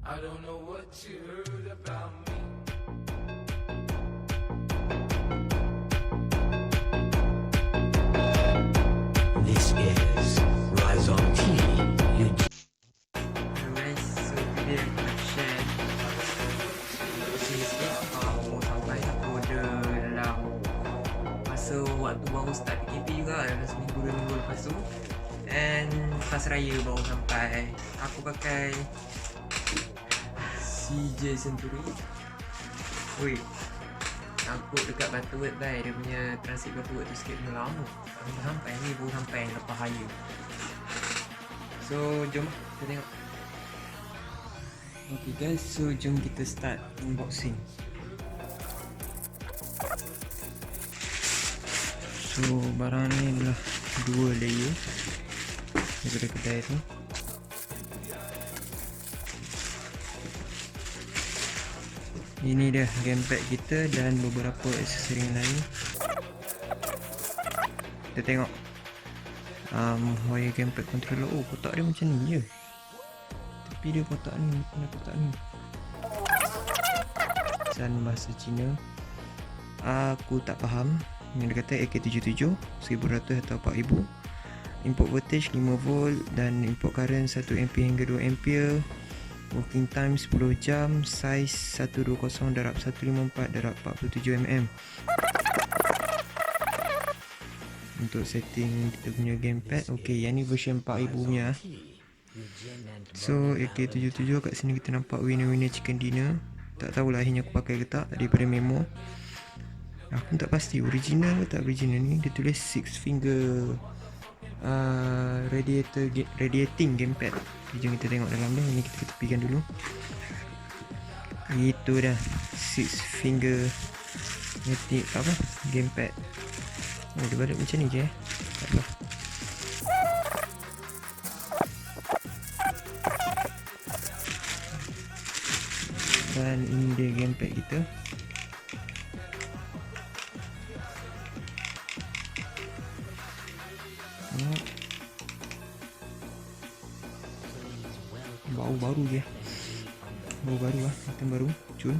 I don't know what you heard about me. This is Rise on TV. Hello guys, so today aku nak share sikit mau sampai aku ada dalam masa waktu baru start PKP juga, dalam seminggu 2 minggu lepas tu. And lepas raya baru sampai. Aku pakai CJ Century. Ui, angkut dekat Batu Wet bai. Dia punya transit Batu Wet tu sikit punya lama. Sampai ni baru sampai lepas raya. So jom kita tengok. Okay guys, so jom kita start unboxing. So barang ni adalah 2 layer daripada kedai tu. Ini dia gamepad kita dan beberapa aksesori lain. Kita tengok wire gamepad controller. Oh, kotak dia macam ni je. Tapi dia kotak ni, kotak ni. Dan bahasa Cina aku tak faham. Yang dia kata AK77 1100 atau 4000. Input voltage 5V dan input current 1A hingga 2A. Working time 10 jam. Size 120/154/47mm. Untuk setting kita punya gamepad. Ok, yang ni version 4000 punya. So AK77 kat sini kita nampak winner chicken dinner. Tak tahulah akhirnya aku pakai ke tak, daripada Memo. Aku tak pasti original ke tak original ni. Dia tulis 6 finger radiating gamepad. Jom kita tengok dalam dia. Ini kita tepikan dulu. Itu dah 6 finger gamepad. Oh, dia balik macam ni je tak apa. Dan ini dia gamepad kita. Bau baru je. Bau baru lah, item baru, cun.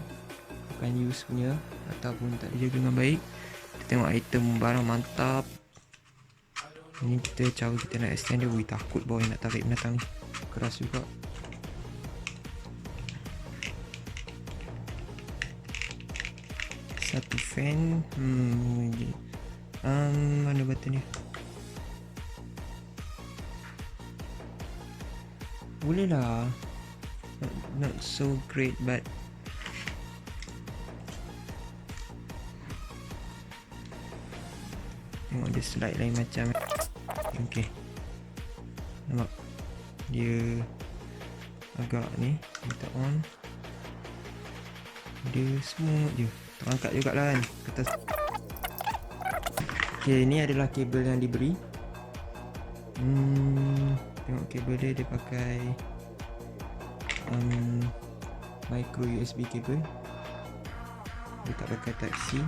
Bukan use punya ataupun tak dijaga dengan baik. Kita tengok item barang mantap. Ini kita cara kita nak extend dia. Ui, takut boy nak tarik binatang ni. Keras juga. Satu fan. Mana button dia? Boleh lah. Not so great but tengok dia slide lain macam. Okay, nampak dia agak ni. Kita on. Dia semua je terangkat juga lah kan kertas. Okay, ini adalah kabel yang diberi. Tengok kabel dia, dia pakai micro USB kabel. Dia tak pakai type C.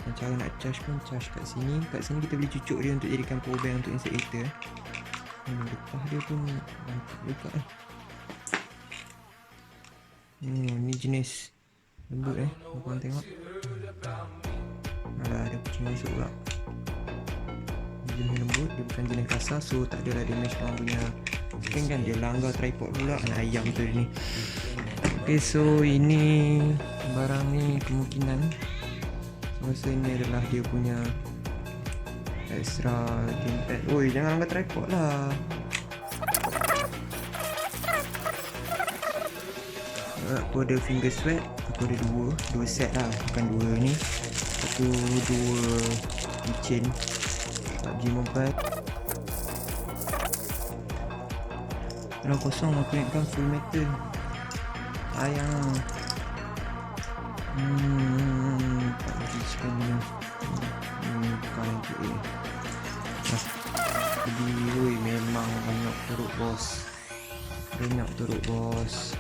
Dan cara nak charge pun charge kat sini. Kat sini kita boleh cucuk dia untuk jadikan power bank untuk insulator. Getah dia pun mantap juga lah. Ni jenis lembut korang tengok. Alah, ada kucing masuk pula. Jenis lembut, dia bukan jenis kasar. So tak adalah damage korang punya screen kan. Dia langgar tripod pula. Anak ayam tu ni. Ok, so ini barang ni kemungkinan masa ni adalah dia punya extra gamepad. Oi, jangan langgar tripod lah. Aku ada finger sweat. Aku ada dua set lah, bukan 2 ni. Aku 2 keychain PUBG Mobile. Kalau kosong aku ingatkan full metal. Ayang. PUBG sekali. Bukan je. Jadi oi, memang banyak teruk bos. Banyak teruk bos.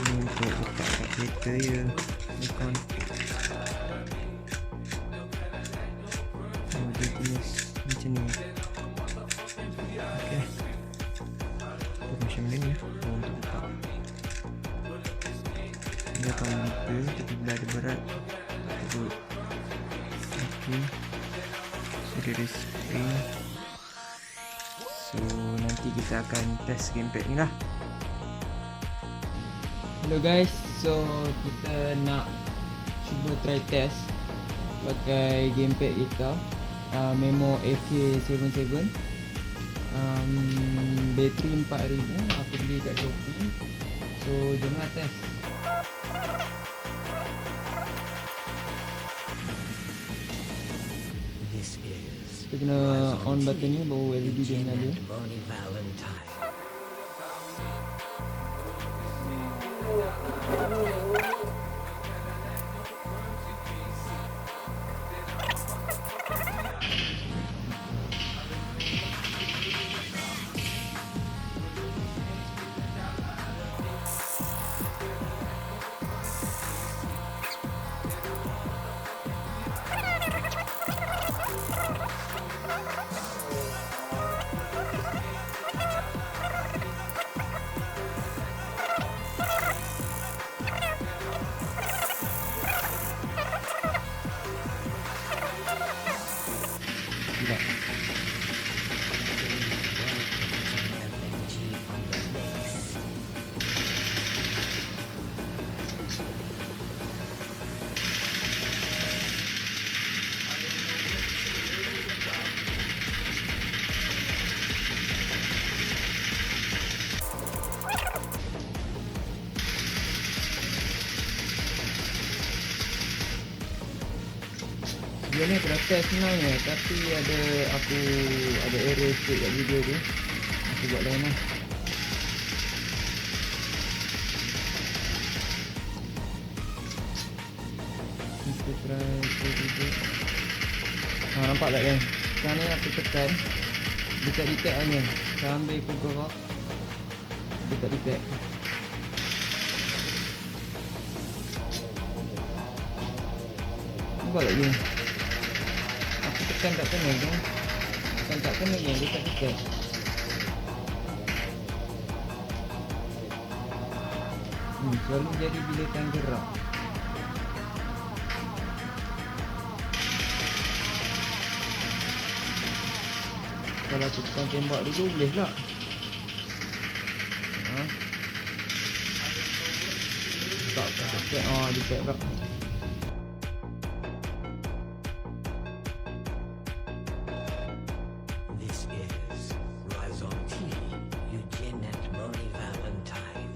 Ini untuk letak kat kereta je. Bukan. Dia jenis macam ni. Ok. Macam ni untuk letak. dia akan mudah, tapi bila ada berat tersebut. Okay, so dari spring. So nanti kita akan test gamepad ni lah. Hello guys, so kita nak cuba try test pakai gamepad kita, Memo Ak77, bateri 4000, aku beli kat Shopee. So jomlah test. This is Kita kena on button ni baru LED dia nyala. Bonnie Valentine. Dia ni proses sebenarnya, tapi aku ada error sikit kat video tu. Aku buat lain lah. Kita try juga. Nampak tak kan? Sekarang ni aku tekan dekat hanya sambil aku gerak dekat. Nampak tak ni? Aku tekan tak kena kan? Tekan tak kena kan dekat. Selalu jadi bila kan gerak. Kalau aku tekan tembak dulu boleh tak? Tak dekat. Dekat tak. This is Rise on Tea, Eugene and Bonnie Valentine.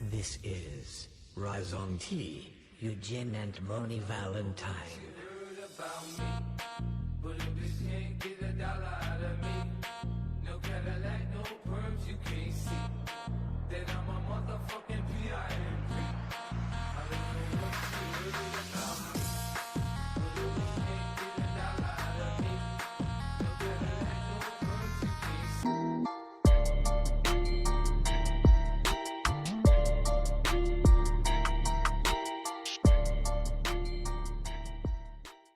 This is Rise on Tea, Eugene and Bonnie Valentine.